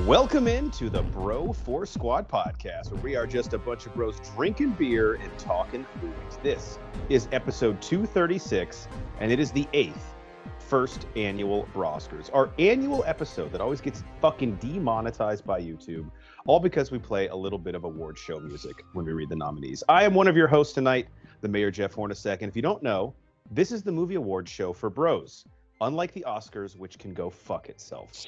Welcome into the Bro 4 Squad podcast, where we are just a bunch of bros drinking beer and talking movies. This is episode 236, and it is the 8th first annual Broscars, our annual episode that always gets fucking demonetized by YouTube, all because we play a little bit of award show music when we read the nominees. I am one of your hosts tonight, the Mayor Jeff Hornacek, and if you don't know, this is the movie award show for bros, unlike the Oscars, which can go fuck itself.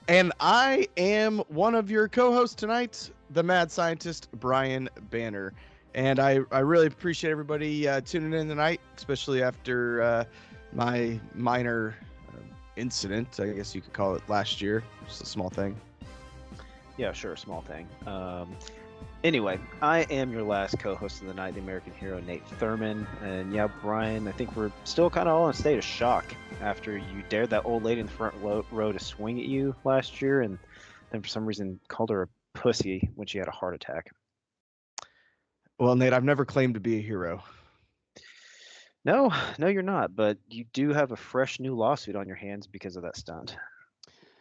And I am one of your co-hosts tonight, the mad scientist, Brian Banner. And I really appreciate everybody tuning in tonight, especially after my minor incident, I guess you could call it, last year. Just a small thing. Yeah, sure, small thing. Anyway, I am your last co-host of the night, the American hero, Nate Thurman. And yeah, Brian, I think we're still kind of all in a state of shock after you dared that old lady in the front row to swing at you last year, and then for some reason called her a pussy when she had a heart attack. Well, Nate, I've never claimed to be a hero. No, you're not, but you do have a fresh new lawsuit on your hands because of that stunt.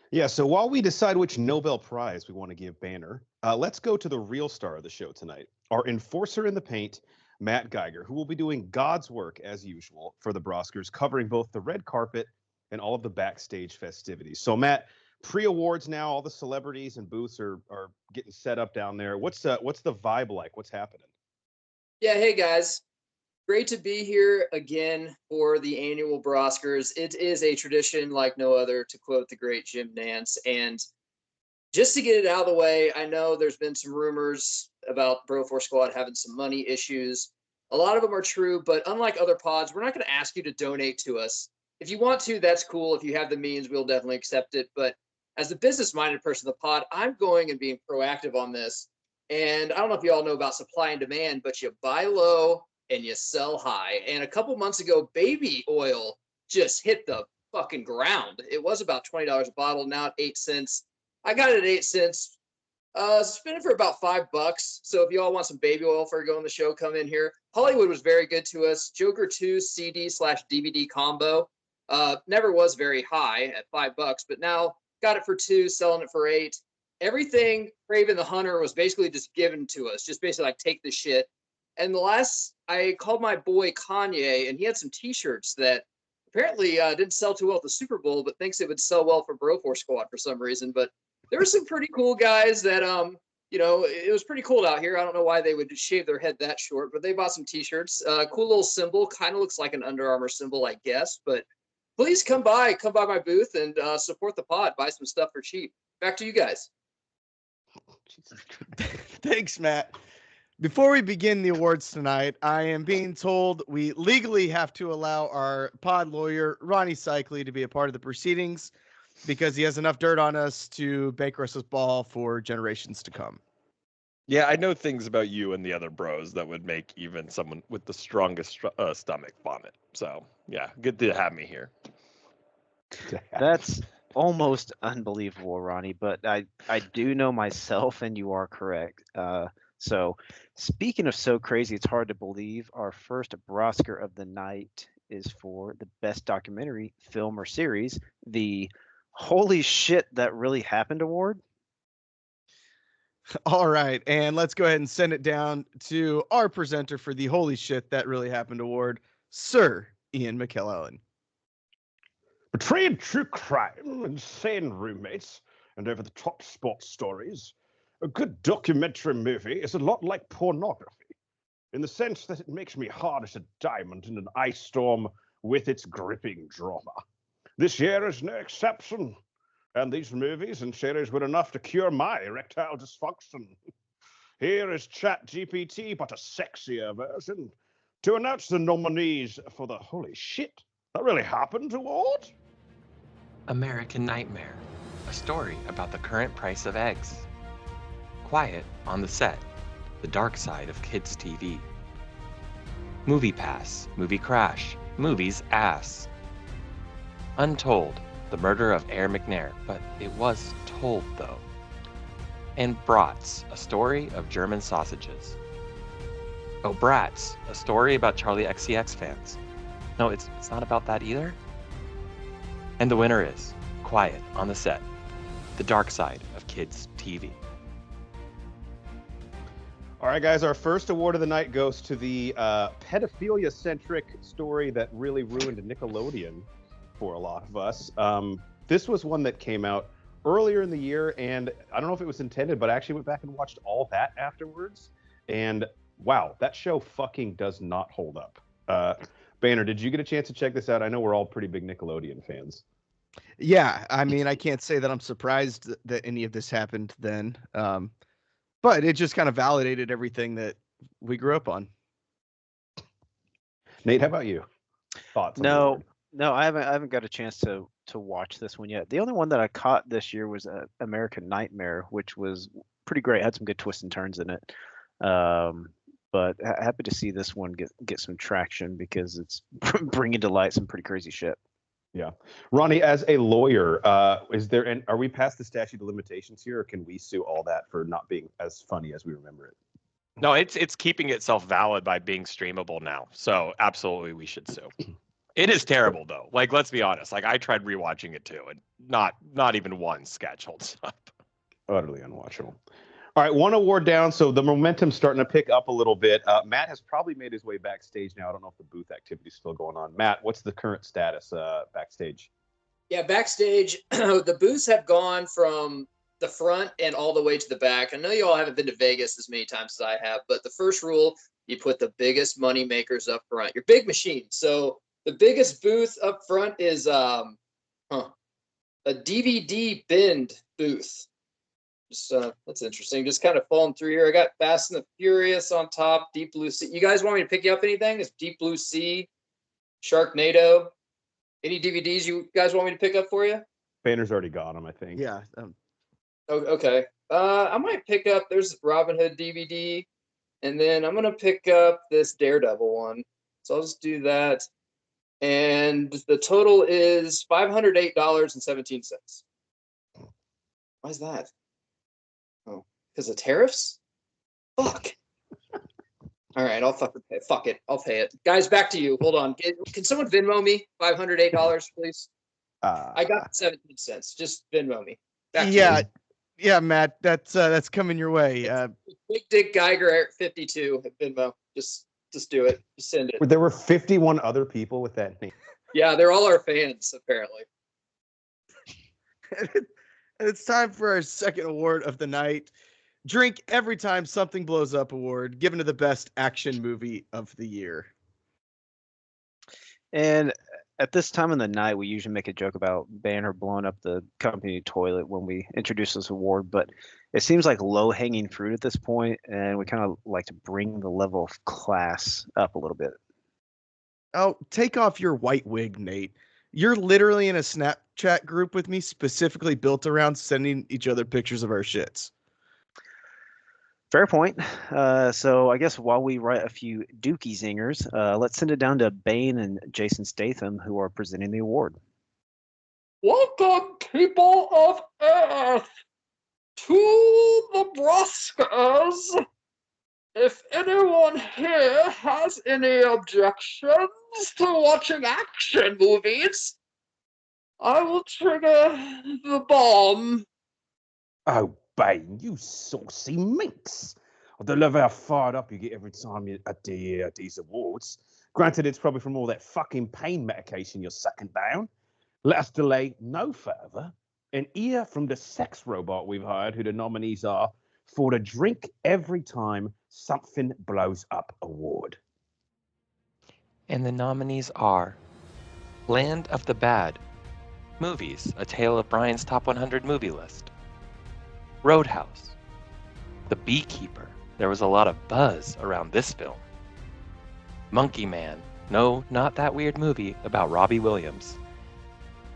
Yeah, so while we decide which Nobel Prize we want to give Banner, let's go to the real star of the show tonight, our enforcer in the paint, Matt Geiger, who will be doing God's work, as usual, for the Broscars, covering both the red carpet and all of the backstage festivities. So, Matt, pre-awards now, all the celebrities and booths are getting set up down there. What's the vibe like? What's happening? Yeah, hey, guys. Great to be here again for the annual Broscars. It is a tradition like no other, to quote the great Jim Nance. And just to get it out of the way, I know there's been some rumors about Bro 4 Squad having some money issues. A lot of them are true, but unlike other pods, we're not going to ask you to donate to us. If you want to, that's cool. If you have the means, we'll definitely accept it. But as the business-minded person of the pod, I'm going and being proactive on this. And I don't know if you all know about supply and demand, but you buy low and you sell high. And a couple months ago, baby oil just hit the fucking ground. It was about $20 a bottle, now at 8 cents. I got it at 8 cents. Spent it for about $5. So if you all want some baby oil for going the show, come in here. Hollywood was very good to us. Joker 2 CD/DVD combo never was very high at $5, but now got it for 2, selling it for 8. Everything Craven the Hunter was basically just given to us, just basically like take the shit. And I called my boy Kanye, and he had some T-shirts that apparently didn't sell too well at the Super Bowl, but thinks it would sell well for Bro 4 Squad for some reason. But there were some pretty cool guys that, it was pretty cool out here. I don't know why they would shave their head that short, but they bought some T-shirts. Cool little symbol, kind of looks like an Under Armour symbol, I guess. But please come by my booth and support the pod. Buy some stuff for cheap. Back to you guys. Thanks, Matt. Before we begin the awards tonight, I am being told we legally have to allow our pod lawyer, Ronnie Cycli, to be a part of the proceedings because he has enough dirt on us to bankrupt us ball for generations to come. Yeah, I know things about you and the other bros that would make even someone with the strongest stomach vomit. So, yeah, good to have me here. That's almost unbelievable, Ronnie, but I do know myself, and you are correct. So speaking of so crazy, it's hard to believe, our first Broscar of the night is for the best documentary, film, or series, the Holy Shit That Really Happened award. All right, and let's go ahead and send it down to our presenter for the Holy Shit That Really Happened award, Sir Ian McKellen. Betrayed true crime, insane roommates, and over-the-top sports stories. A good documentary movie is a lot like pornography, in the sense that it makes me hard as a diamond in an ice storm with its gripping drama. This year is no exception, and these movies and series were enough to cure my erectile dysfunction. Here is ChatGPT, but a sexier version, to announce the nominees for the Holy Shit That Really Happened award. American Nightmare, a story about the current price of eggs. Quiet on the Set, the dark side of kids' TV. Movie Pass, Movie Crash, Movies Ass. Untold, the murder of Air McNair, but it was told though. And Brats, a story of German sausages. Oh, Brats, a story about Charlie XCX fans. No, it's not about that either. And the winner is Quiet on the Set. the dark side of kids' TV. All right, guys, our first award of the night goes to the pedophilia-centric story that really ruined Nickelodeon for a lot of us. This was one that came out earlier in the year, and I don't know if it was intended, but I actually went back and watched all that afterwards, and wow, that show fucking does not hold up. Banner, did you get a chance to check this out? I know we're all pretty big Nickelodeon fans. Yeah, I mean, I can't say that I'm surprised that any of this happened then. But it just kind of validated everything that we grew up on. Nate, how about you? Thoughts? No, I haven't got a chance to watch this one yet. The only one that I caught this year was American Nightmare, which was pretty great. Had some good twists and turns in it. But happy to see this one get some traction because it's bringing to light some pretty crazy shit. Yeah, Ronnie, as a lawyer, are we past the statute of limitations here, or can we sue all that for not being as funny as we remember it? No, it's keeping itself valid by being streamable now. So absolutely, we should sue. It is terrible though. Like, let's be honest. Like, I tried rewatching it too, and not even one sketch holds up. Utterly unwatchable. All right, one award down, so the momentum's starting to pick up a little bit. Matt has probably made his way backstage now. I don't know if the booth activity is still going on. Matt, what's the current status backstage? Yeah, backstage, the booths have gone from the front and all the way to the back. I know you all haven't been to Vegas as many times as I have, but the first rule, you put the biggest money makers up front, your big machine. So the biggest booth up front is a DVD bin booth. Just that's interesting. Just kind of falling through here. I got Fast and the Furious on top, Deep Blue Sea. You guys want me to pick you up anything? It's Deep Blue Sea, Sharknado. Any DVDs you guys want me to pick up for you? Banner's already got them, I think. Yeah. Oh, okay. I might pick up. There's Robin Hood DVD, and then I'm gonna pick up this Daredevil one. So I'll just do that, and the total is $508.17. Why is that? Oh, because of tariffs? Fuck. All right, I'll fucking pay. Fuck it, I'll pay it. Guys, back to you. Hold on. Can someone Venmo me $508, please? I got 17 cents. Just Venmo me. Back to you. Yeah, Matt, that's coming your way. Big Dick Geiger at 52 at Venmo. Just do it. Just send it. There were 51 other people with that name. Yeah, they're all our fans, apparently. And it's time for our second award of the night. Drink Every Time Something Blows Up award, given to the best action movie of the year. And at this time of the night, we usually make a joke about Banner blowing up the company toilet when we introduce this award, but it seems like low-hanging fruit at this point, and we kind of like to bring the level of class up a little bit. Oh, take off your white wig, Nate. You're literally in a Snapchat group with me specifically built around sending each other pictures of our shits. Fair point. So I guess while we write a few dookie zingers, let's send it down to Bane and Jason Statham, who are presenting the award. Welcome, people of Earth, to the Broscars. If anyone here has any objections to watching action movies, I will trigger the bomb. Oh, Bane, you saucy minx. I don't love how fired up you get every time you at these awards. Granted, it's probably from all that fucking pain medication you're sucking down. Let us delay no further and hear from the sex robot we've hired who the nominees are for the Drink Every Time Something Blows Up award. And the nominees are Land of the Bad, Movies, A Tale of Brian's Top 100 Movie List, Roadhouse, The Beekeeper, there was a lot of buzz around this film, Monkey Man, no, not that weird movie about Robbie Williams,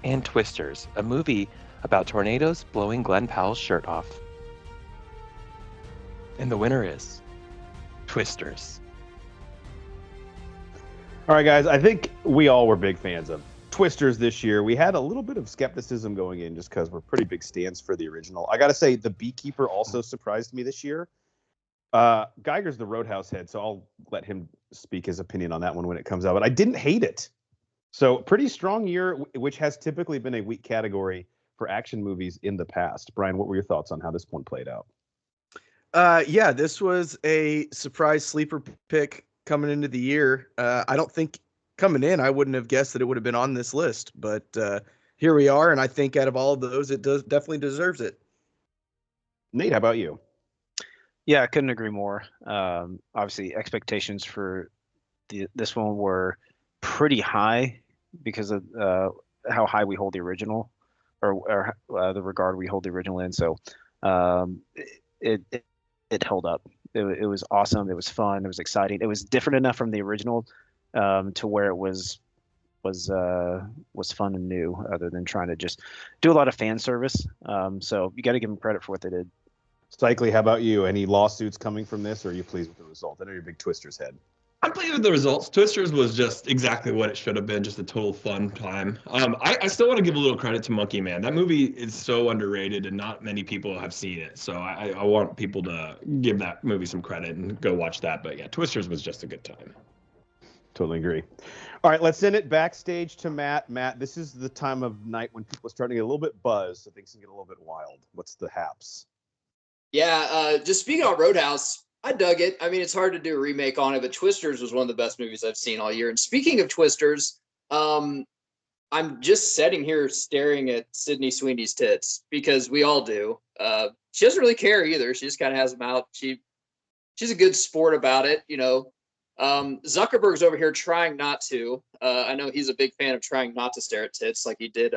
and Twisters, a movie about tornadoes blowing Glenn Powell's shirt off. And the winner is Twisters. All right, guys, I think we all were big fans of Twisters this year. We had a little bit of skepticism going in just because we're pretty big stands for the original. I got to say, The Beekeeper also surprised me this year. Geiger's the Roadhouse head, so I'll let him speak his opinion on that one when it comes out. But I didn't hate it. So pretty strong year, which has typically been a weak category for action movies in the past. Brian, what were your thoughts on how this one played out? Yeah, this was a surprise sleeper pick coming into the year. I don't think coming in, I wouldn't have guessed that it would have been on this list, but here we are, and I think out of all of those, it definitely deserves it. Nate, how about you? Yeah, I couldn't agree more. Obviously, expectations for this one were pretty high because of how high we hold the original, or the regard we hold the original in. So it held up. It was awesome. It was fun. It was exciting. It was different enough from the original to where it was fun and new, other than trying to just do a lot of fan service. So you got to give them credit for what they did. Cycly, how about you? Any lawsuits coming from this, or are you pleased with the result? I know you're a big Twisters head. I'm pleased with the results. Twisters was just exactly what it should have been, just a total fun time. I still want to give a little credit to Monkey Man. That movie is so underrated, and not many people have seen it. So I want people to give that movie some credit and go watch that. But yeah, Twisters was just a good time. Totally agree. All right, let's send it backstage to Matt. Matt, this is the time of night when people are starting to get a little bit buzzed, so things can get a little bit wild. What's the haps? Yeah, just speaking on Roadhouse, I dug it. I mean, it's hard to do a remake on it, but Twisters was one of the best movies I've seen all year. And speaking of Twisters, I'm just sitting here staring at Sydney Sweeney's tits because we all do. She doesn't really care either. She just kind of has them out. She's a good sport about it, you know. Zuckerberg's over here trying not to. I know he's a big fan of trying not to stare at tits like he did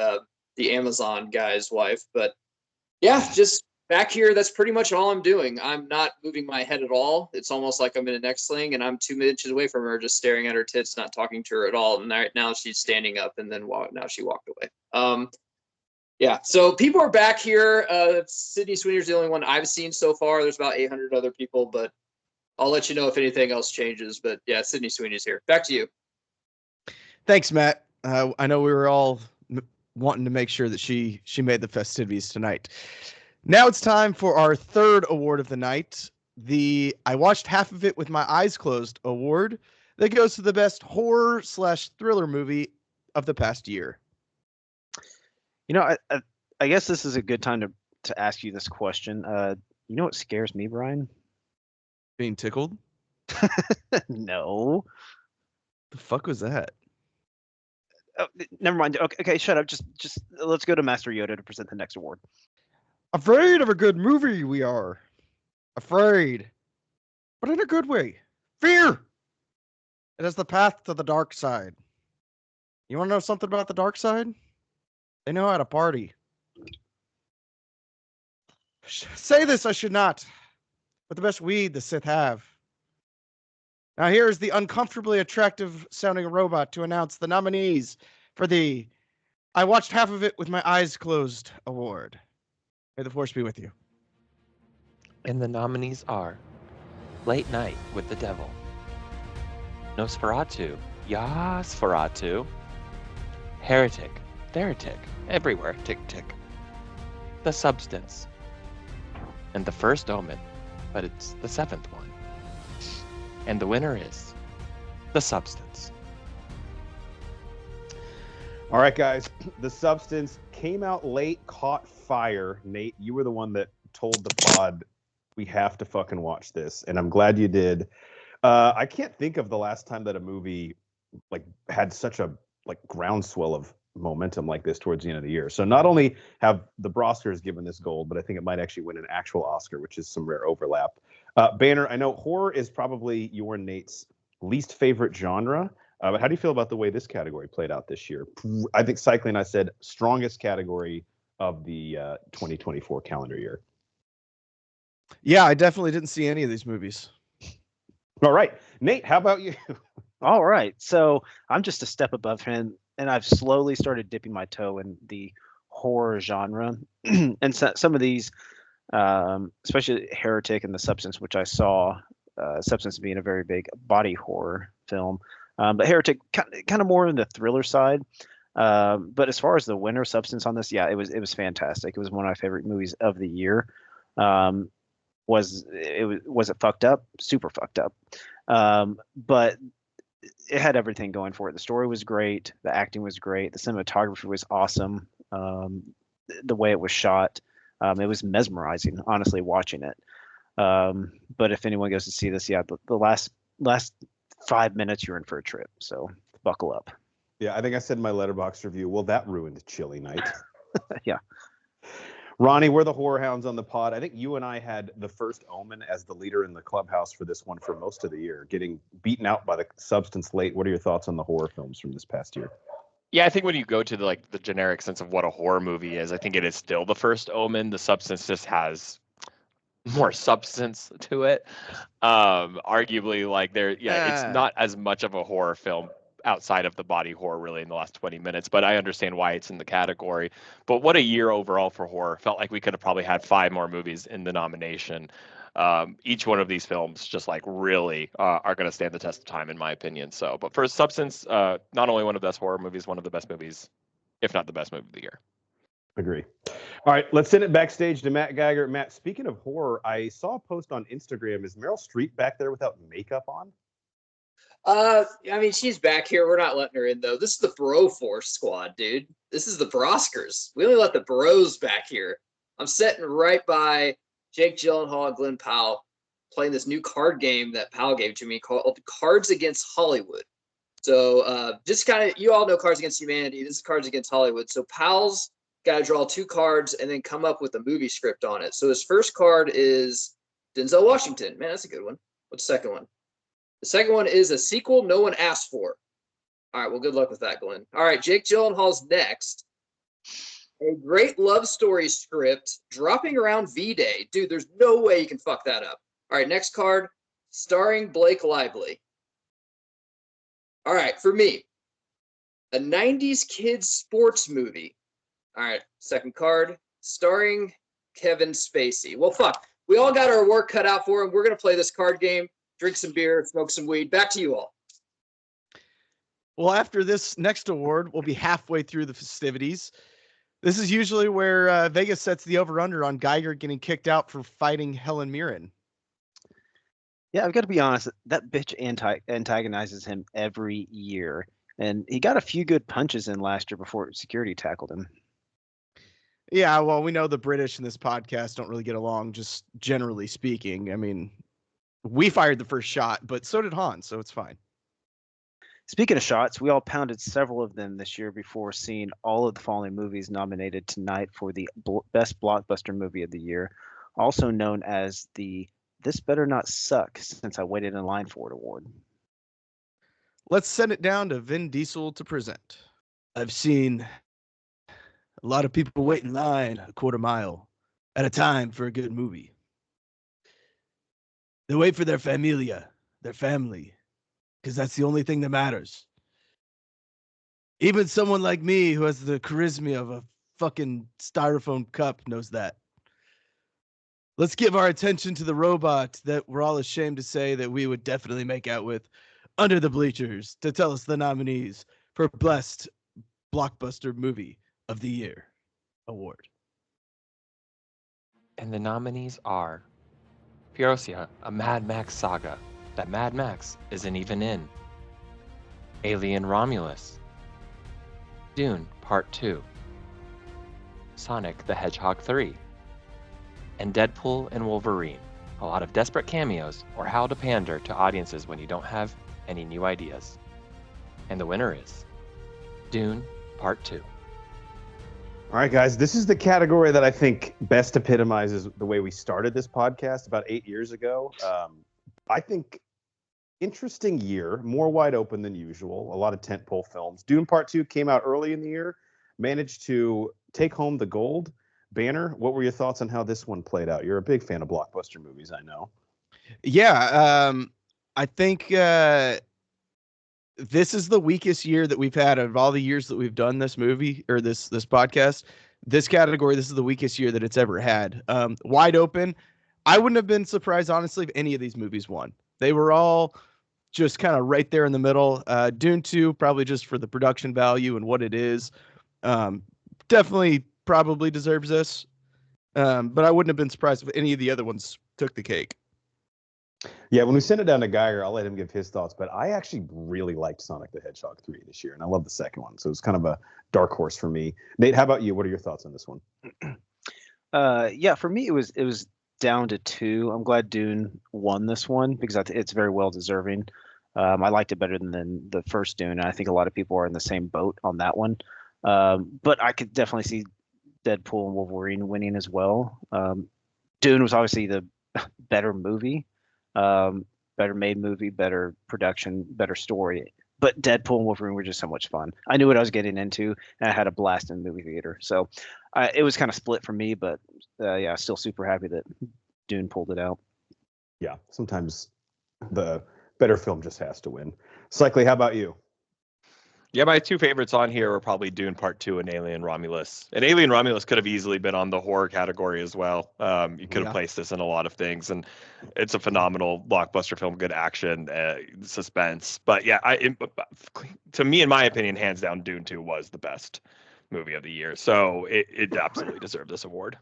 the Amazon guy's wife. But yeah, just back here, that's pretty much all I'm doing. I'm not moving my head at all. It's almost like I'm in an X-Sling and I'm 2 inches away from her, just staring at her tits, not talking to her at all. And right now she's standing up, and then now she walked away. Yeah, so people are back here. Sydney Sweeney's the only one I've seen so far. There's about 800 other people, but I'll let you know if anything else changes. But yeah, Sydney Sweeney's here. Back to you. Thanks, Matt. I know we were all wanting to make sure that she made the festivities tonight. Now it's time for our third award of the night, the I watched half of it with my eyes closed award that goes to the best horror/thriller movie of the past year. You know, I guess this is a good time to ask you this question. You know what scares me, Brian? Being tickled? No. The fuck was that? Oh, never mind. Okay, shut up. Just let's go to Master Yoda to present the next award. Afraid of a good movie, we are. Afraid. But in a good way. Fear! It is the path to the dark side. You want to know something about the dark side? They know how to party. Say this, I should not. But the best weed the Sith have. Now here's the uncomfortably attractive sounding robot to announce the nominees for the I watched half of it with my eyes closed award. May the force be with you. And the nominees are Late Night with the Devil, Nosferatu, Yasferatu, Heretic, Theretic, Everywhere, Tick Tick, The Substance, and The First Omen, but it's the seventh one. And the winner is The Substance. All right, guys. The Substance came out late, caught fire. Nate, you were the one that told the pod we have to fucking watch this, and I'm glad you did. I can't think of the last time that a movie had such a groundswell of momentum like this towards the end of the year. So not only have the Broscars given this gold, but I think it might actually win an actual Oscar, which is some rare overlap. Banner, I know horror is probably your and Nate's least favorite genre, but how do you feel about the way this category played out this year? I think Cycling and I said strongest category of the 2024 calendar year. Yeah, I definitely didn't see any of these movies. All right. Nate, how about you? All right. So I'm just a step above him, and I've slowly started dipping my toe in the horror genre. And some of these, especially Heretic and The Substance, which I saw, Substance being a very big body horror film. But Heretic kind of more in the thriller side. But as far as the winner Substance on this, yeah, it was fantastic. It was one of my favorite movies of the year. Was it fucked up? Super fucked up. But it had everything going for it. The story was great. The acting was great. The cinematography was awesome. the way it was shot. It was mesmerizing, honestly, watching it. But if anyone goes to see this, yeah, the last 5 minutes, you're in for a trip. So buckle up. Yeah, I think I said in my Letterboxd review, well, that ruined Chilly Night. Yeah. Ronnie, we're the horror hounds on the pod. I think you and I had the first Omen as the leader in the clubhouse for this one for most of the year, getting beaten out by The Substance late. What are your thoughts on the horror films from this past year? Yeah, I think when you go to the generic sense of what a horror movie is, I think it is still the first Omen. The Substance just has more substance to it. Arguably, it's not as much of a horror film outside of the body horror really in the last 20 minutes, but I understand why it's in the category. But what a year overall for horror. Felt like we could have probably had 5 more movies in the nomination. Each one of these films just really are going to stand the test of time in my opinion. So, but for Substance, not only one of the best horror movies, one of the best movies, if not the best movie of the year. Agree. All right, let's send it backstage to Matt Geiger. Matt, speaking of horror, I saw a post on Instagram. Is Meryl Streep back there without makeup on? I mean, she's back here. We're not letting her in, though. This is the Bro Force squad, dude. This is the Broscars. We only let the bros back here. I'm sitting right by Jake Gyllenhaal and Glenn Powell playing this new card game that Powell gave to me called Cards Against Hollywood. So just kind of, you all know Cards Against Humanity. This is Cards Against Hollywood. So Powell's got to draw 2 cards and then come up with a movie script on it. So his first card is Denzel Washington. Man, that's a good one. What's the second one? The second one is a sequel no one asked for. All right, well, good luck with that, Glenn. All right, Jake Gyllenhaal's next. A great love story script dropping around V-Day. Dude, there's no way you can fuck that up. All right, next card, starring Blake Lively. All right, for me, a 90s kids sports movie. All right, second card, starring Kevin Spacey. Well, fuck. We all got our work cut out for him. We're going to play this card game, drink some beer, smoke some weed. Back to you all. Well, after this next award, we'll be halfway through the festivities. This is usually where Vegas sets the over-under on Geiger getting kicked out for fighting Helen Mirren. Yeah, I've got to be honest. That bitch antagonizes him every year. And he got a few good punches in last year before security tackled him. Yeah, well, we know the British in this podcast don't really get along, just generally speaking. I mean, we fired the first shot, but so did Hans, so it's fine. Speaking of shots, we all pounded several of them this year before seeing all of the following movies nominated tonight for the Best Blockbuster Movie of the Year, also known as the This Better Not Suck Since I Waited in Line for It award. Let's send it down to Vin Diesel to present. I've seen a lot of people wait in line a quarter mile at a time for a good movie. They wait for their familia, their family, because that's the only thing that matters. Even someone like me who has the charisma of a fucking styrofoam cup knows that. Let's give our attention to the robot that we're all ashamed to say that we would definitely make out with under the bleachers to tell us the nominees for Best Blockbuster Movie of the Year award. And the nominees are Furiosa, a Mad Max saga that Mad Max isn't even in, Alien Romulus, Dune Part 2, Sonic the Hedgehog 3, and Deadpool and Wolverine. A lot of desperate cameos or how to pander to audiences when you don't have any new ideas. And the winner is Dune Part 2. All right, guys, this is the category that I think best epitomizes the way we started this podcast about 8 years ago. I think interesting year, more wide open than usual, a lot of tentpole films. Dune Part 2 came out early in the year, managed to take home the gold. Banner, what were your thoughts on how this one played out? You're a big fan of blockbuster movies, I know. Yeah, I think this is the weakest year that we've had of all the years that we've done this movie or this podcast. This category, this is the weakest year that it's ever had. Wide open. I wouldn't have been surprised, honestly, if any of these movies won. They were all just kind of right there in the middle. Dune 2, probably just for the production value and what it is. Definitely probably deserves this. But I wouldn't have been surprised if any of the other ones took the cake. Yeah, when we send it down to Geiger, I'll let him give his thoughts. But I actually really liked Sonic the Hedgehog 3 this year, and I love the second one. So it was kind of a dark horse for me. Nate, how about you? What are your thoughts on this one? Yeah, for me it was down to two. I'm glad Dune won this one because it's very well deserving. I liked it better than the first Dune, and I think a lot of people are in the same boat on that one. But I could definitely see Deadpool and Wolverine winning as well. Dune was obviously the better movie, better made movie, better production, better story. But Deadpool and Wolverine were just so much fun. I knew what I was getting into, and I had a blast in the movie theater. So it was kind of split for me, but yeah, still super happy that Dune pulled it out. Yeah, sometimes the better film just has to win. Cycly, how about you? Yeah, my two favorites on here were probably Dune Part 2 and Alien Romulus. And Alien Romulus could have easily been on the horror category as well. You could have placed this in a lot of things, and it's a phenomenal blockbuster film, good action, suspense. But yeah, to me, in my opinion, hands down, Dune 2 was the best movie of the year. So it absolutely deserved this award.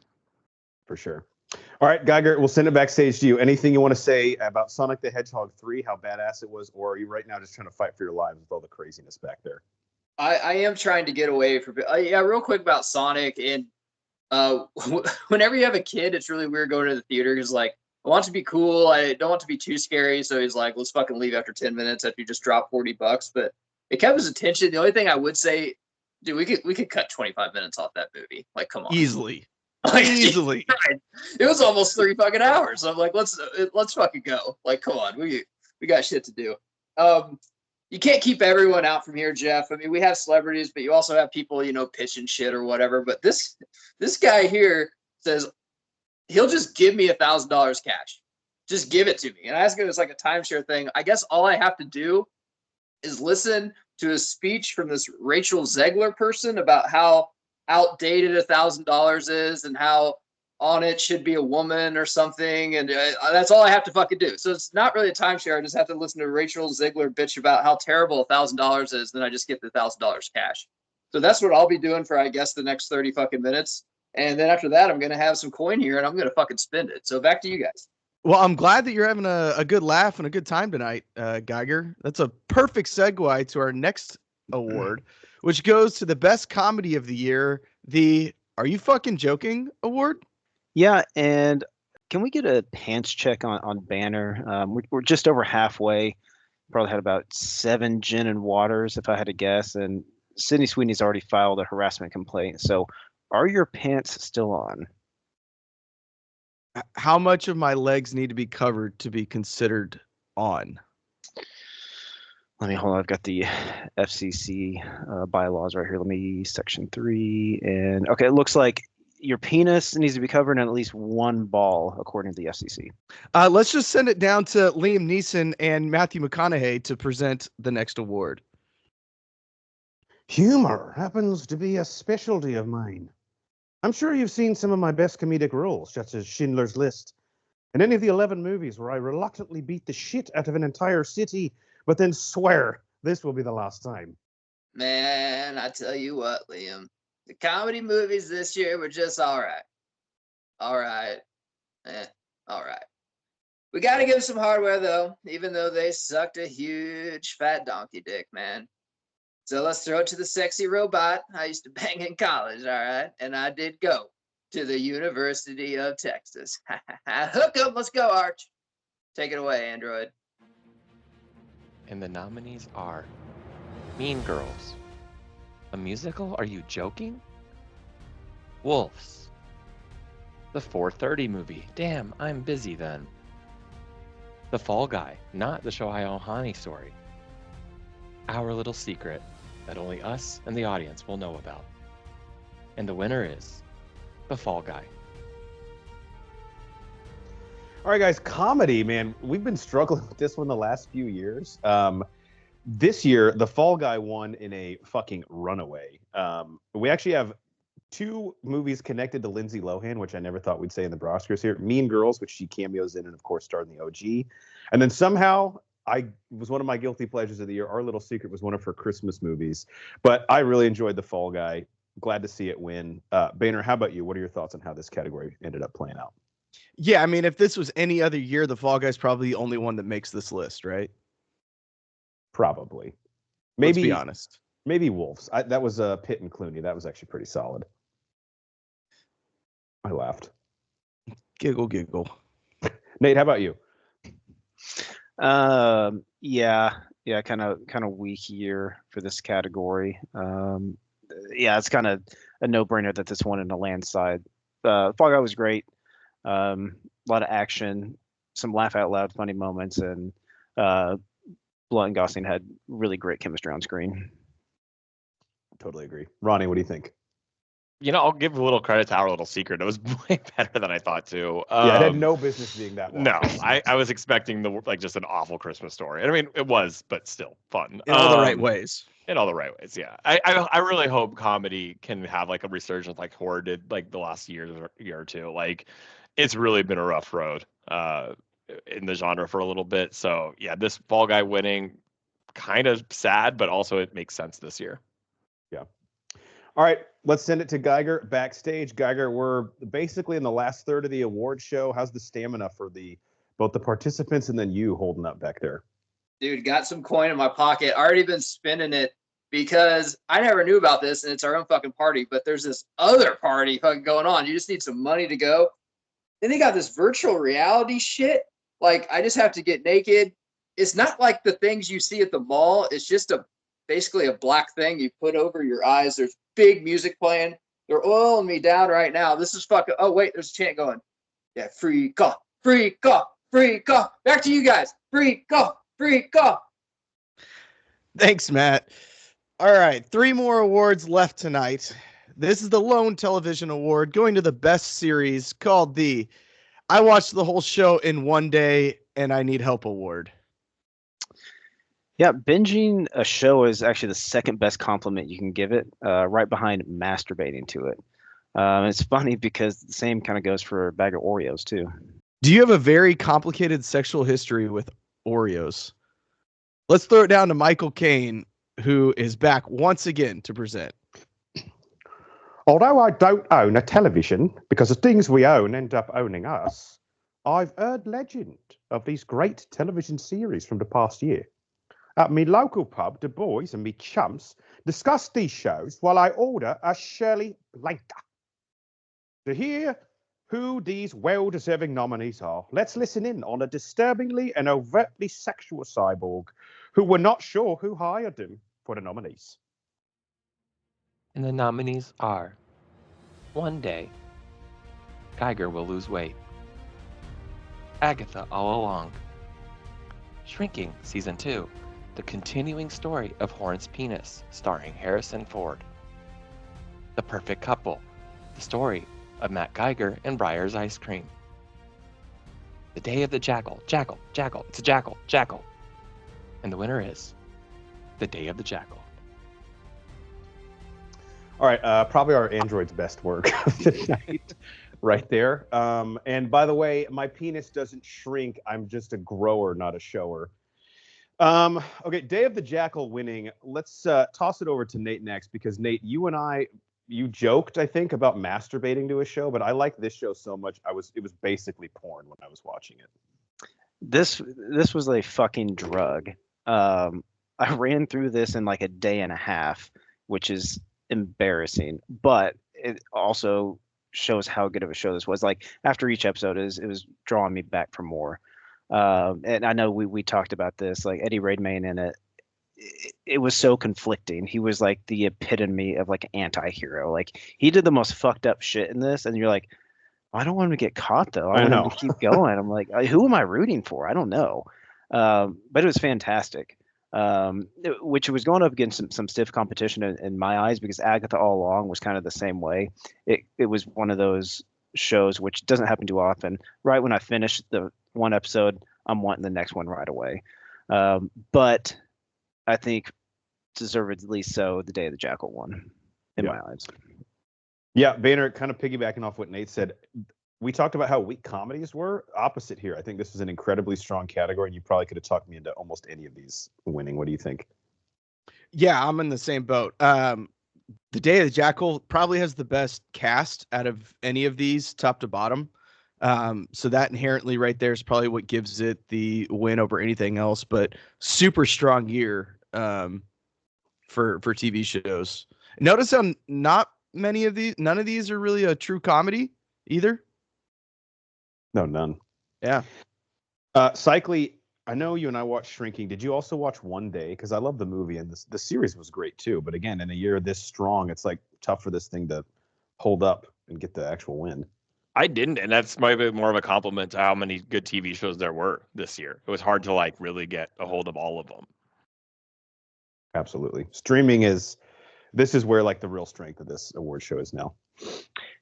For sure. All right, Geiger, we'll send it backstage to you. Anything you want to say about Sonic the Hedgehog 3, how badass it was, or are you right now just trying to fight for your lives with all the craziness back there? I am trying to get away from yeah, real quick about Sonic. And whenever you have a kid, it's really weird going to the theater because, like, I want to be cool. I don't want to be too scary. So he's like, let's fucking leave after 10 minutes after you just drop $40. But it kept his attention. The only thing I would say, dude, we could cut 25 minutes off that movie. Like, come on. Easily. Like, Easily. It was almost 3 fucking hours. I'm like, let's fucking go. Like, come on, we got shit to do. You can't keep everyone out from here, Jeff. I mean, we have celebrities, but you also have people, pitching shit or whatever. But this guy here says he'll just give me $1,000 cash. Just give it to me. And I ask him, it's like a timeshare thing. I guess all I have to do is listen to a speech from this Rachel Zegler person about how outdated $1,000 is and how on it should be a woman or something, and that's all I have to fucking do. So it's not really a timeshare. I just have to listen to Rachel Zegler bitch about how terrible $1,000 is, then I just get the $1,000 cash. So that's what I'll be doing for, I guess, the next 30 fucking minutes, and then after that I'm gonna have some coin here and I'm gonna fucking spend it. So back to you guys. Well, I'm glad that you're having a good laugh and a good time tonight, Geiger. That's a perfect segue to our next award, which goes to the best comedy of the year, the Are You Fucking Joking award. Yeah, and can we get a pants check on Banner? We're just over halfway. Probably had about 7 gin and waters, if I had to guess. And Sydney Sweeney's already filed a harassment complaint. So are your pants still on? How much of my legs need to be covered to be considered on? Let me hold on. I've got the FCC bylaws right here. Let me section 3. And okay, it looks like your penis needs to be covered in at least 1 ball, according to the FCC. Let's just send it down to Liam Neeson and Matthew McConaughey to present the next award. Humor happens to be a specialty of mine. I'm sure you've seen some of my best comedic roles, such as Schindler's List, and any of the 11 movies where I reluctantly beat the shit out of an entire city, but then swear this will be the last time. Man, I tell you what, Liam. The comedy movies this year were just all right. All right. All right. We got to give some hardware, though, even though they sucked a huge fat donkey dick, man. So let's throw it to the sexy robot I used to bang in college, all right? And I did go to the University of Texas. Hook 'em, let's go, Arch. Take it away, Android. And the nominees are Mean Girls. A musical? Are you joking? Wolves. The 4:30 movie. Damn, I'm busy then. The Fall Guy, not the Shohei Ohtani story. Our Little Secret that only us and the audience will know about. And the winner is The Fall Guy. All right, guys, comedy, man. We've been struggling with this one the last few years. This year, The Fall Guy won in a fucking runaway. We actually have 2 movies connected to Lindsay Lohan, which I never thought we'd say in the Broscars here. Mean Girls, which she cameos in and, of course, starred in the OG. And then somehow, was one of my guilty pleasures of the year. Our Little Secret was one of her Christmas movies. But I really enjoyed The Fall Guy. Glad to see it win. Boehner, how about you? What are your thoughts on how this category ended up playing out? Yeah, I mean, if this was any other year, The Fall Guy's probably the only one that makes this list, right? Probably. Let's be Maybe honest. maybe Wolves. That was Pitt and Clooney. That was actually pretty solid. I laughed. Giggle, giggle. Nate, how about you? Yeah, kind of weak year for this category. Yeah, it's kind of a no-brainer that this one in a landslide. Fall Guy was great. A lot of action, some laugh out loud funny moments, and Blunt and Gosling had really great chemistry on screen. Totally agree. Ronnie, what do you think? I'll give a little credit to Our Little Secret. It was way better than I thought too. Yeah, it had no business being that long. No, I was expecting just an awful Christmas story. I mean, it was, but still fun. In all the right ways. In all the right ways, yeah. I really hope comedy can have like a resurgence like horror did like the last year or two. Like, it's really been a rough road in the genre for a little bit. So yeah, this Fall Guy winning, kind of sad, but also it makes sense this year. Yeah. All right, let's send it to Geiger backstage. Geiger, we're basically in the last third of the award show. How's the stamina for both the participants and then you holding up back there? Dude, got some coin in my pocket. Already been spending it because I never knew about this, and it's our own fucking party. But there's this other party fucking going on. You just need some money to go. Then they got this virtual reality shit. Like, I just have to get naked. It's not like the things you see at the mall. It's just basically a black thing you put over your eyes. There's big music playing. They're oiling me down right now. This is fucking. Oh wait, there's a chant going. Yeah, free cough, free cough, free cough. Back to you guys. Free cough, free cough. Thanks, Matt. All right, 3 more awards left tonight. This is the Lone Television Award going to the best series called the I Watched the Whole Show in One Day and I Need Help Award. Yeah, binging a show is actually the second best compliment you can give it, right behind masturbating to it. It's funny because the same kind of goes for a bag of Oreos too. Do you have a very complicated sexual history with Oreos? Let's throw it down to Michael Caine, who is back once again to present. Although I don't own a television, because the things we own end up owning us, I've heard legend of these great television series from the past year. At me local pub, the boys and me chums discuss these shows while I order a Shirley Blanca. To hear who these well-deserving nominees are, let's listen in on a disturbingly and overtly sexual cyborg who were not sure who hired him for the nominees. And the nominees are: One Day, Geiger Will Lose Weight, Agatha All Along, Shrinking Season 2, the continuing story of Horn's Penis, starring Harrison Ford, The Perfect Couple, the story of Matt Geiger and Breyer's Ice Cream, The Day of the Jackal, Jackal, Jackal, it's a jackal, Jackal, and the winner is The Day of the Jackal. All right, probably our android's best work of the night, right there. And by the way, my penis doesn't shrink. I'm just a grower, not a shower. Okay, Day of the Jackal winning. Let's toss it over to Nate next, because Nate, you joked, I think, about masturbating to a show, but I like this show so much. It was basically porn when I was watching it. This was a fucking drug. I ran through this in like a day and a half, which is embarrassing, but it also shows how good of a show this was. Like, after each episode, it was drawing me back for more. And I know we talked about this, like Eddie Redmayne in it. It was so conflicting. He was like the epitome of like anti-hero. Like, he did the most fucked up shit in this, and you're like, I don't want him to get caught though. I want him to keep going. I'm like, who am I rooting for? I don't know. But it was fantastic. Which was going up against some stiff competition in my eyes, because Agatha All Along was kind of the same way. It was one of those shows which doesn't happen too often. Right when I finished the one episode, I'm wanting the next one right away. But I think deservedly so, The Day of the Jackal won in my eyes. Yeah, Banner, kind of piggybacking off what Nate said, we talked about how weak comedies were. Opposite here. I think this is an incredibly strong category, and you probably could have talked me into almost any of these winning. What do you think? Yeah, I'm in the same boat. The Day of the Jackal probably has the best cast out of any of these, top to bottom. So that inherently right there is probably what gives it the win over anything else. But super strong year for TV shows. Notice how none of these are really a true comedy either. No, none. Yeah. Cycly, I know you and I watched Shrinking. Did you also watch One Day? Because I love the movie and the series was great too. But again, in a year this strong, it's like tough for this thing to hold up and get the actual win. I didn't, and that's maybe more of a compliment to how many good TV shows there were this year. It was hard to like really get a hold of all of them. Absolutely. Streaming is where like the real strength of this award show is now.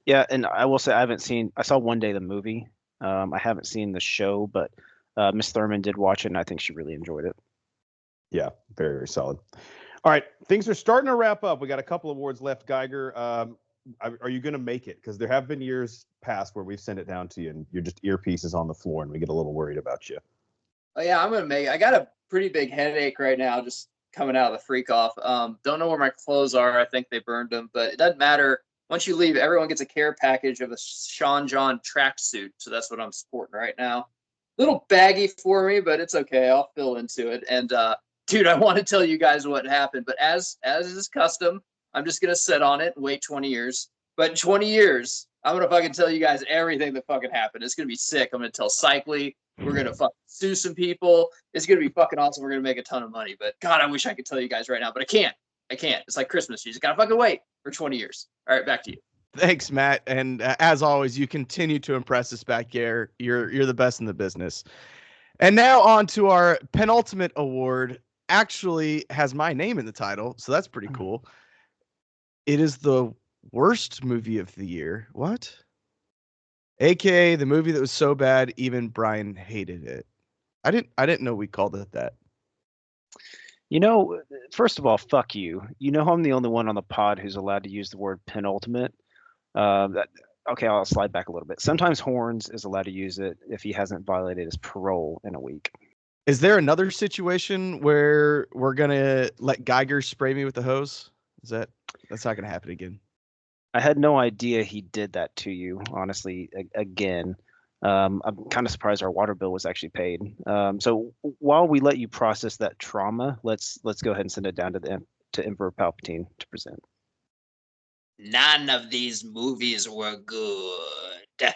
Yeah, and I will say I saw One Day the movie. I haven't seen the show, but Miss Thurman did watch it, and I think she really enjoyed it. Yeah, very, very solid. All right, things are starting to wrap up. We got a couple awards left. Geiger, are you going to make it? Because there have been years past where we've sent it down to you, and you're just earpieces on the floor, and we get a little worried about you. Oh yeah, I'm gonna make it. I got a pretty big headache right now, just coming out of the freak off. Don't know where my clothes are. I think they burned them, but it doesn't matter. Once you leave, everyone gets a care package of a Sean John tracksuit. So that's what I'm sporting right now. Little baggy for me, but it's okay. I'll fill into it. And dude, I want to tell you guys what happened, but as is custom, I'm just gonna sit on it and wait 20 years. But in 20 years, I'm gonna fucking tell you guys everything that fucking happened. It's gonna be sick. I'm gonna tell Cycly. We're gonna fucking sue some people. It's gonna be fucking awesome. We're gonna make a ton of money. But God, I wish I could tell you guys right now, but I can't. It's like Christmas. You just gotta fucking wait for 20 years. All right, back to you. Thanks, Matt. And as always, you continue to impress us back here. You're the best in the business. And now on to our penultimate award. Actually has my name in the title, so that's pretty cool. It is the worst movie of the year. What? AKA the movie that was so bad even Brian hated it. I didn't know we called it that. You know, first of all, fuck you. You know I'm the only one on the pod who's allowed to use the word penultimate. Okay, I'll slide back a little bit. Sometimes Horns is allowed to use it if he hasn't violated his parole in a week. Is there another situation where we're gonna let Geiger spray me with the hose? That's not gonna happen again? I had no idea he did that to you, honestly, again. I'm kind of surprised our water bill was actually paid. So while we let you process that trauma, let's go ahead and send it down to Emperor Palpatine to present. None of these movies were good.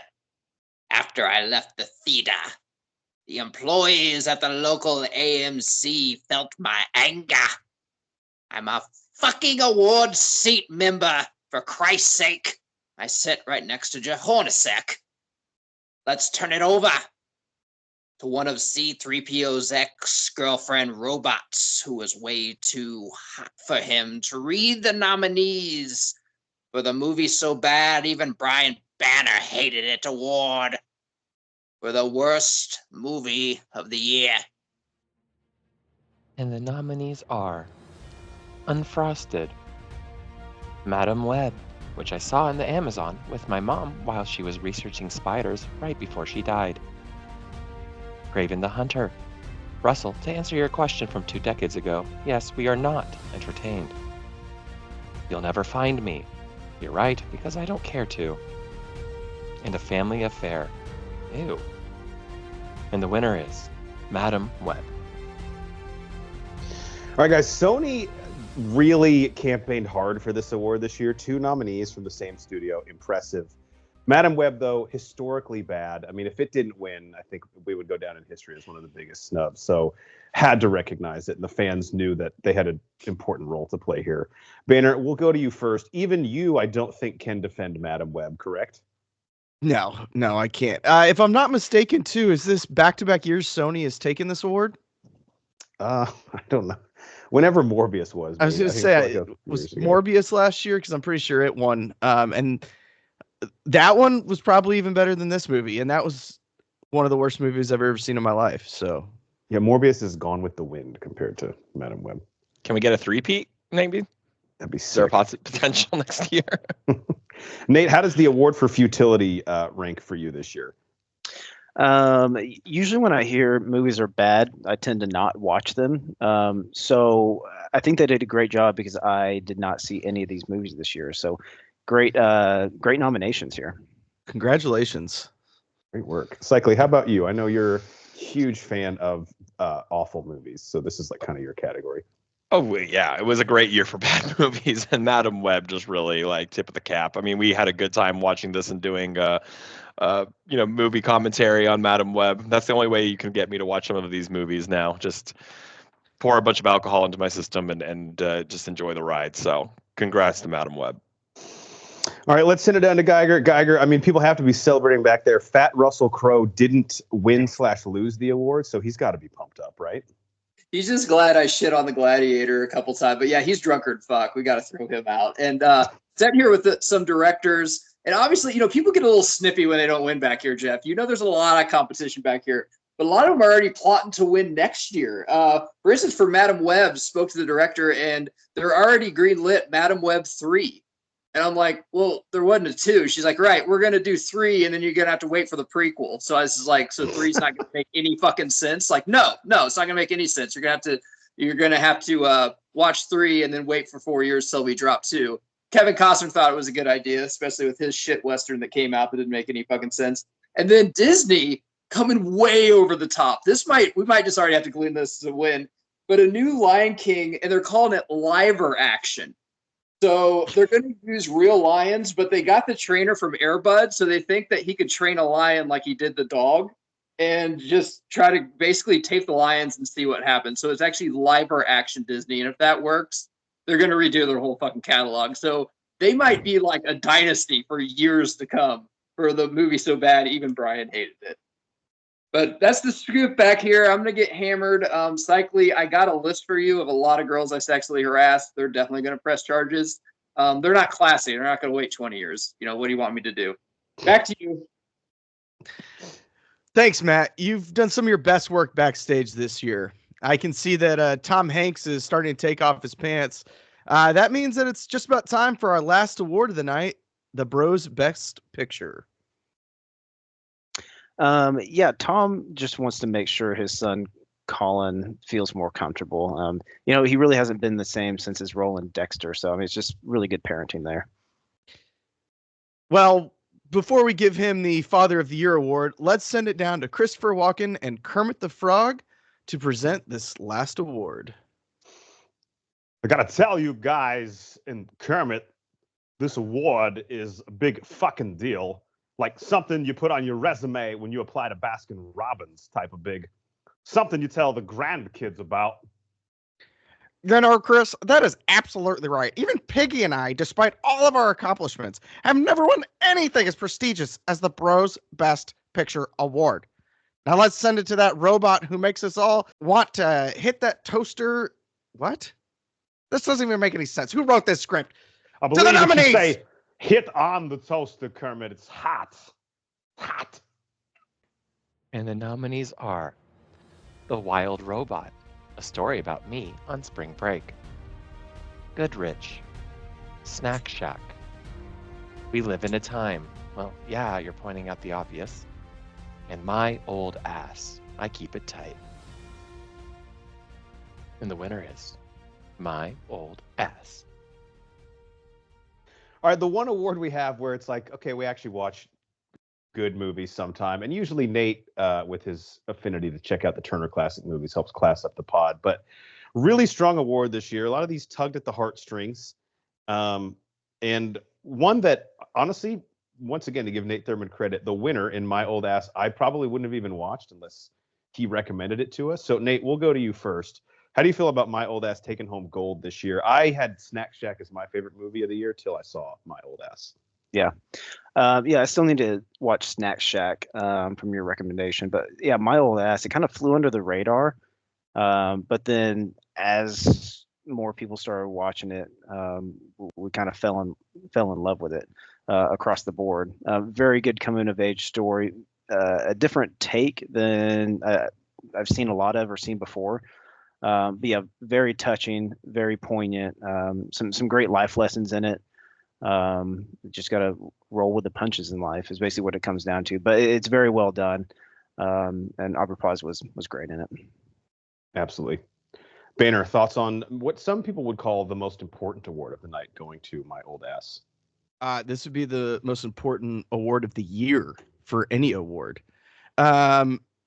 After I left the theater, the employees at the local AMC felt my anger. I'm a fucking award seat member, for Christ's sake. I sit right next to Jehornacek. Let's turn it over to one of C-3PO's ex-girlfriend robots who was way too hot for him to read the nominees for the movie so bad even Brian Banner hated it award for the worst movie of the year. And the nominees are Unfrosted, Madam Web, which I saw in the Amazon with my mom while she was researching spiders right before she died. Craven the Hunter. Russell, to answer your question from 2 decades ago, yes, we are not entertained. You'll Never Find Me. You're right, because I don't care to. And A Family Affair. Ew. And the winner is Madam Web. All right, guys, Sony really campaigned hard for this award this year. 2 nominees from the same studio. Impressive. Madam Web, though, historically bad. I mean, if it didn't win, I think we would go down in history as one of the biggest snubs. So had to recognize it, and the fans knew that they had an important role to play here. Banner, we'll go to you first. Even you, I don't think, can defend Madam Web, correct? No, I can't. If I'm not mistaken, too, is this back-to-back years Sony has taken this award? I don't know. Whenever Morbius was. I was going to say, was Morbius last year? Because I'm pretty sure it won. And that one was probably even better than this movie. And that was one of the worst movies I've ever seen in my life. So yeah, Morbius is Gone with the Wind compared to Madam Web. Can we get a 3-peat, maybe? That'd be sick. Is there potential next year? Nate, how does the award for futility rank for you this year? Usually when I hear movies are bad, I tend to not watch them. So I think they did a great job because I did not see any of these movies this year. So great nominations here. Congratulations. Great work. Cycly, how about you? I know you're a huge fan of awful movies, so this is like kind of your category. Oh yeah, it was a great year for bad movies, and Madam Web just really like tip of the cap. I mean, we had a good time watching this and doing movie commentary on Madam Web. That's the only way you can get me to watch some of these movies now. Just pour a bunch of alcohol into my system and just enjoy the ride. So congrats to Madam Web. All right, let's send it down to Geiger. Geiger, I mean, people have to be celebrating back there. Fat Russell Crowe didn't win/lose the award, so he's got to be pumped up, right? He's just glad I shit on the Gladiator a couple times. But yeah, he's drunkard fuck. We got to throw him out. And sat here with some directors. And obviously, people get a little snippy when they don't win back here, Jeff. There's a lot of competition back here. But a lot of them are already plotting to win next year. For instance, for Madam Web, spoke to the director, and they're already greenlit Madam Web 3. And I'm like, well, there wasn't a 2. She's like, right, we're going to do 3, and then you're going to have to wait for the prequel. So I was like, so 3's not going to make any fucking sense? Like, no, it's not going to make any sense. You're going to have to watch 3 and then wait for 4 years till we drop 2. Kevin Costner thought it was a good idea, especially with his shit Western that came out that didn't make any fucking sense. And then Disney coming way over the top. We might just already have to glean this as a win, but a new Lion King, and they're calling it live action. So they're going to use real lions, but they got the trainer from Air Bud, so they think that he could train a lion like he did the dog and just try to basically tape the lions and see what happens. So it's actually live action Disney, and if that works, they're going to redo their whole fucking catalog. So they might be like a dynasty for years to come for the movie so bad, even Brian hated it. But that's the scoop back here. I'm going to get hammered. Cycly, I got a list for you of a lot of girls I sexually harassed. They're definitely going to press charges. They're not classy. They're not going to wait 20 years. What do you want me to do? Back to you. Thanks, Matt. You've done some of your best work backstage this year. I can see that Tom Hanks is starting to take off his pants. That means that it's just about time for our last award of the night, the Bros Best Picture. Tom just wants to make sure his son Colin feels more comfortable. He really hasn't been the same since his role in Dexter, so I mean it's just really good parenting there. Well, before we give him the Father of the Year award, let's send it down to Christopher Walken and Kermit the Frog to present this last award. I gotta tell you guys, and Kermit, this award is a big fucking deal. Like something you put on your resume when you apply to Baskin Robbins type of big. Something you tell the grandkids about. Chris, that is absolutely right. Even Piggy and I, despite all of our accomplishments, have never won anything as prestigious as the Bros Best Picture Award. Now let's send it to that robot who makes us all want to hit that toaster. What? This doesn't even make any sense. Who wrote this script? I believe if you say hit on the toaster, Kermit, it's hot. Hot. And the nominees are The Wild Robot, a story about me on spring break. Goodrich, Snack Shack, We Live in a Time. Well, yeah, you're pointing out the obvious. And My Old Ass, I Keep It Tight. And the winner is My Old Ass. All right, the one award we have where it's like, okay, we actually watch good movies sometime, and usually Nate, with his affinity to check out the Turner Classic Movies, helps class up the pod. But really strong award this year. A lot of these tugged at the heartstrings, and one that honestly, once again, to give Nate Thurman credit, the winner in My Old Ass, I probably wouldn't have even watched unless he recommended it to us. So Nate, we'll go to you first. How do you feel about My Old Ass taking home gold this year? I had Snack Shack as my favorite movie of the year till I saw My Old Ass. Yeah. I still need to watch Snack Shack from your recommendation. But yeah, My Old Ass, it kind of flew under the radar. But then as more people started watching it, we kind of fell in love with it across the board. Very good coming of age story. A different take than I've seen a lot of or seen before. But yeah, very touching, very poignant. Some great life lessons in it. Just got to roll with the punches in life is basically what it comes down to. But it's very well done. And Aubrey Plaza was great in it. Absolutely. Banner, thoughts on what some people would call the most important award of the night going to My Old Ass? This would be the most important award of the year for any award.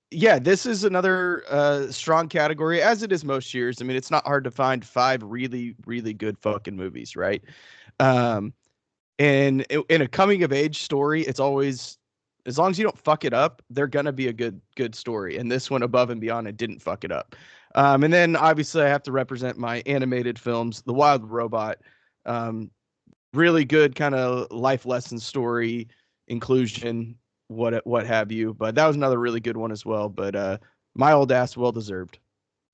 Yeah, this is another strong category, as it is most years. I mean, it's not hard to find 5 really, really good fucking movies, right? And in a coming of age story, it's always, as long as you don't fuck it up, they're gonna be a good story. And this one, Above and Beyond, it didn't fuck it up. And then obviously I have to represent my animated films, The Wild Robot. Really good kind of life lesson story, inclusion, what have you. But that was another really good one as well. But My Old Ass, well deserved.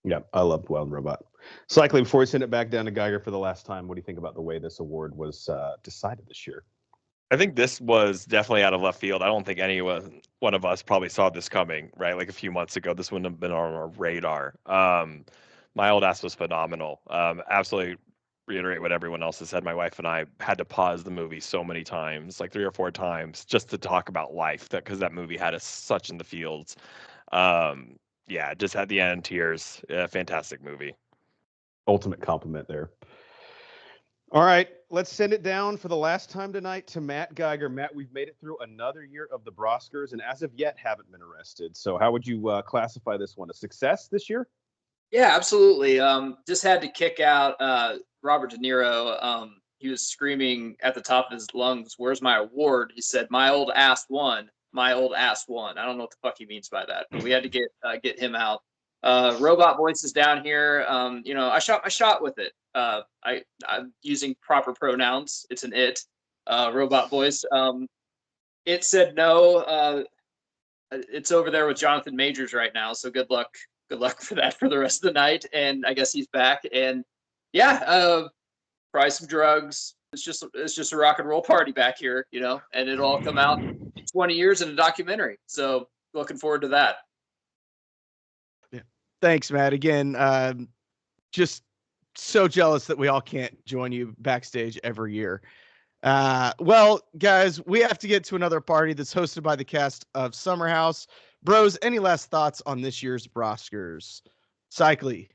Yeah, I love Wild Robot. Cycling, before we send it back down to Geiger for the last time, what do you think about the way this award was decided this year? I think this was definitely out of left field. I don't think anyone one of us probably saw this coming, right? Like a few months ago, this wouldn't have been on our radar. My Old Ass was phenomenal. Absolutely reiterate what everyone else has said. My wife and I had to pause the movie so many times, like 3 or 4 times, just to talk about life, because that movie had us such in the fields. Yeah, just at the end, tears. Fantastic movie. Ultimate compliment there. All right, let's send it down for the last time tonight to Matt Geiger. Matt, we've made it through another year of the Broscars, and as of yet haven't been arrested. So how would you classify this one? A success this year? Yeah, absolutely. Just had to kick out Robert De Niro. He was screaming at the top of his lungs, "Where's my award?" He said, "My old ass won. My old ass won." I don't know what the fuck he means by that, but we had to get him out. Robot voice is down here. I shot my shot with it. I'm using proper pronouns. It's an it. Robot voice. It said no. It's over there with Jonathan Majors right now. So good luck. Good luck for that for the rest of the night. And I guess he's back. And yeah, probably some drugs. It's just a rock and roll party back here, and it'll all come out in 20 years in a documentary. So looking forward to that. Yeah. Thanks, Matt. Again, just so jealous that we all can't join you backstage every year. Well, guys, we have to get to another party that's hosted by the cast of Summer House. Bros, any last thoughts on this year's Broscars? Cycly.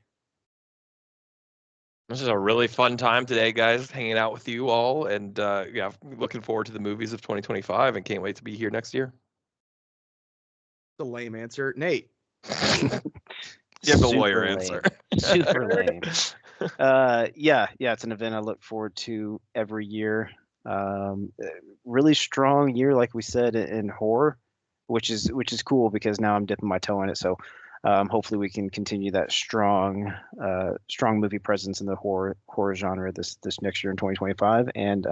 This is a really fun time today, guys, hanging out with you all. And yeah, looking forward to the movies of 2025 and can't wait to be here next year. The lame answer. Nate. Give the lawyer answer. Super lame. Yeah, it's an event I look forward to every year. Really strong year, like we said, in horror, which is cool because now I'm dipping my toe in it. So hopefully we can continue that strong movie presence in the horror genre this next year in 2025. And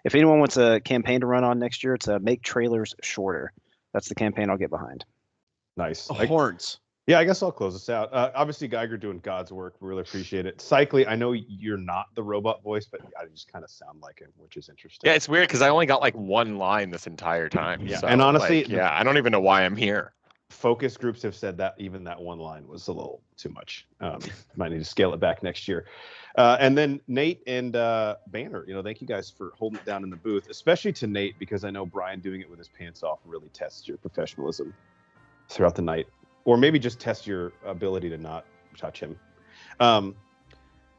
if anyone wants a campaign to run on next year, it's make trailers shorter. That's the campaign I'll get behind. Nice. Horns. Yeah, I guess I'll close this out. Obviously, Geiger doing God's work. We really appreciate it. Cycly, I know you're not the robot voice, but I just kind of sound like him, which is interesting. Yeah, it's weird because I only got like one line this entire time. Yeah, so, and honestly, I don't even know why I'm here. Focus groups have said that even that one line was a little too much. Might need to scale it back next year. And then Nate and Banner, thank you guys for holding it down in the booth, especially to Nate, because I know Brian doing it with his pants off really tests your professionalism throughout the night. Or maybe just test your ability to not touch him.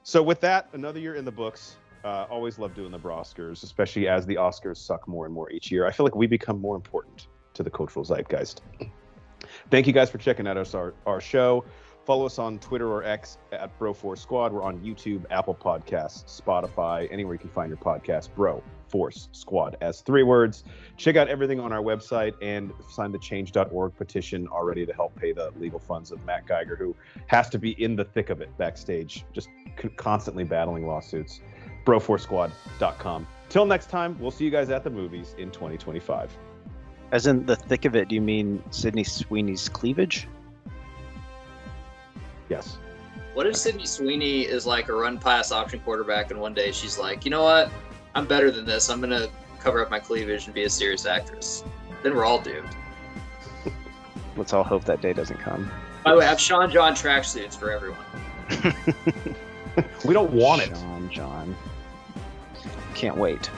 So with that, another year in the books. Always love doing the Broscars, especially as the Oscars suck more and more each year. I feel like we become more important to the cultural zeitgeist. Thank you guys for checking out our show. Follow us on Twitter or X at Bro4 Squad. We're on YouTube, Apple Podcasts, Spotify, anywhere you can find your podcast. Bro Force Squad as 3 words. Check out everything on our website and sign the change.org petition already to help pay the legal funds of Matt Geiger, who has to be in the thick of it backstage, just constantly battling lawsuits. Bro4squad.com. Till next time, we'll see you guys at the movies in 2025. As in the thick of it, do you mean Sydney Sweeney's cleavage? Yes. What if Sydney Sweeney is like a run-pass option quarterback, and one day she's like, you know what? I'm better than this. I'm going to cover up my cleavage and be a serious actress. Then we're all doomed. Let's all hope that day doesn't come. By the way, I have Sean John tracksuits for everyone. We don't want it. Sean John. Can't wait.